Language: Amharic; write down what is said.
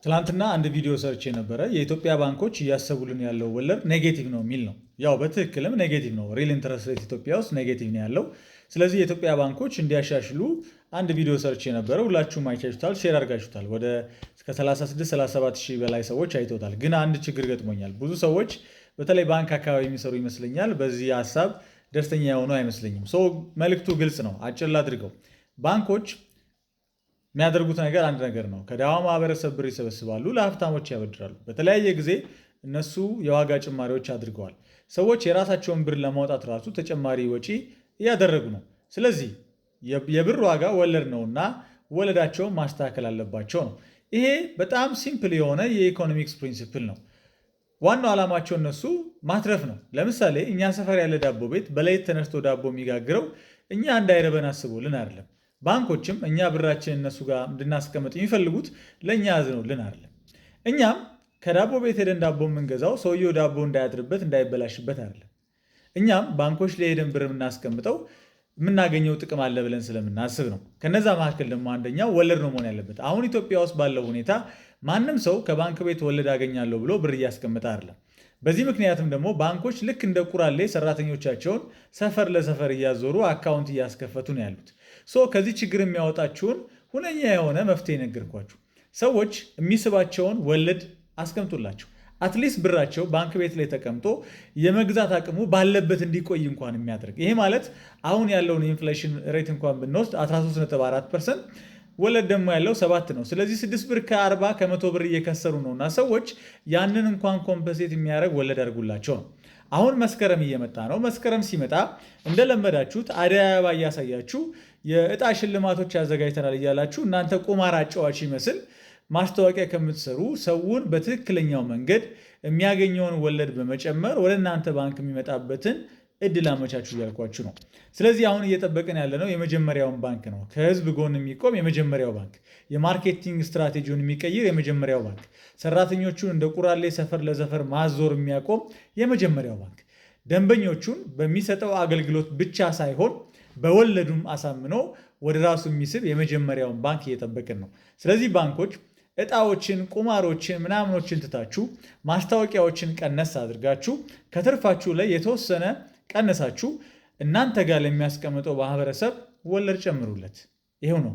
ትላንትና አንድ ቪዲዮ ሰርች የነበረ የኢትዮጵያ ባንኮች እያሰቡልን ያለው ወለድ ኔጌቲቭ ነው የሚል ነው። ያው በትክክልም ኔጌቲቭ ነው። ሪል ኢንተረስት ሬት ኢትዮጵያ ውስጥ ኔጌቲቭ ነው ያለው። ስለዚህ የኢትዮጵያ ባንኮች እንዲያሻሽሉ አንድ ቪዲዮ ሰርች የነበረ ሁላችሁም አይታችሁታል፣ ሼር አድርጋችሁታል። ወደ ከ36-37 ሺህ በላይ ሰዎች አይተውታል። ግን አንድ ችግር ገጥሞኛል። ብዙ ሰዎች በተለይ ባንክ አካባቢ የሚሰሩ ይመስለኛል በዚህ ሀሳብ ደስተኛ የሆኑ አይመስለኝም። መልእክቱ ግልጽ ነው። አጭር ላድርገው። ባንኮች የሚያደርጉት ነገር አንድ ነገር ነው። ከድሃው ማህበረሰብ ብር ይሰበስባሉ፣ ለሀብታሞች ያበድራሉ። በተለያየ ጊዜ እነሱ የዋጋ ጭማሪዎች አድርገዋል። ሰዎች የራሳቸውን ብር ለማውጣት ራሱ ተጨማሪ ወጪ እያደረጉ ነው። ስለዚህ የብር ዋጋ ወለድ ነውና ወለዳቸውን ማስተካከል አለባቸው ነው። ይሄ በጣም ሲምፕል የሆነ የኢኮኖሚክስ ፕሪንሲፕል ነው። ዋናው ዓላማቸው እነሱ ማትረፍ ነው። ለምሳሌ እኛ ሰፈር ያለ ዳቦ ቤት በሌሊት ተነስቶ ዳቦ የሚጋግረው እኛ እንዳይረበን አስቦልን አይደለም። ባንኮችም እኛ ብራችን እነሱ ጋር እንድናስቀምጥ የሚፈልጉት ለእኛ ያዝነውልን አይደለም። እኛም ከዳቦ ቤት ሄደን ዳቦ የምንገዛው ሰውየው ዳቦ እንዳያድርበት እንዳይበላሽበት አይደለም። እኛም ባንኮች ላይ ሄደን ብር የምናስቀምጠው የምናገኘው ጥቅም አለ ብለን ስለምናስብ ነው። ከነዛ መካከል ደግሞ አንደኛው ወለድ ነው መሆን ያለበት። አሁን ኢትዮጵያ ውስጥ ባለው ሁኔታ ማንም ሰው ከባንክ ቤት ወለድ አገኛለሁ ብሎ ብር እያስቀመጠ አይደለም። በዚህ ምክንያትም ደግሞ ባንኮች ልክ እንደ ቁራሌ ሰራተኞቻቸውን ሰፈር ለሰፈር እያዞሩ አካውንት እያስከፈቱ ነው ያሉት። ከዚህ ችግር የሚያወጣችሁን ሁነኛ የሆነ መፍትሄ ነገርኳችሁ። ሰዎች የሚስባቸውን ወለድ አስቀምጡላቸው። አትሊስት ብራቸው ባንክ ቤት ላይ ተቀምጦ የመግዛት አቅሙ ባለበት እንዲቆይ እንኳን የሚያደርግ ይሄ ማለት አሁን ያለውን የኢንፍሌሽን ሬት እንኳን ብንወስድ 13.4%፣ ወለድ ደግሞ ያለው 7 ነው። ስለዚህ 6 ብር ከ40 ከመቶ ብር እየከሰሩ ነውና ሰዎች ያንን እንኳን ኮምፐንሴት የሚያደርግ ወለድ አድርጉላቸው ነው። አሁን መስከረም እየመጣ ነው። መስከረም ሲመጣ እንደለመዳችሁት አደይ አበባ እያሳያችሁ የእጣ ሽልማቶች ያዘጋጅተናል እያላችሁ እናንተ ቁማር አጫዋች ይመስል ማስታወቂያ ከምትሰሩ ሰውን በትክክለኛው መንገድ የሚያገኘውን ወለድ በመጨመር ወደ እናንተ ባንክ የሚመጣበትን እድል አመቻችሁ እያልኳችሁ ነው። ስለዚህ አሁን እየጠበቅን ያለነው የመጀመሪያውን ባንክ ነው። ከህዝብ ጎን የሚቆም የመጀመሪያው ባንክ፣ የማርኬቲንግ ስትራቴጂውን የሚቀይር የመጀመሪያው ባንክ፣ ሰራተኞቹን እንደ ቁራሌ ሰፈር ለሰፈር ማዞር የሚያቆም የመጀመሪያው ባንክ፣ ደንበኞቹን በሚሰጠው አገልግሎት ብቻ ሳይሆን በወለዱም አሳምኖ ወደ ራሱ የሚስብ የመጀመሪያውን ባንክ እየጠበቅን ነው። ስለዚህ ባንኮች እጣዎችን፣ ቁማሮችን፣ ምናምኖችን ትታችሁ ማስታወቂያዎችን ቀነስ አድርጋችሁ ከትርፋችሁ ላይ የተወሰነ ቀነሳችሁ እናንተ ጋር ለሚያስቀምጠው ማህበረሰብ ወለድ ጨምሩለት። ይሄው ነው።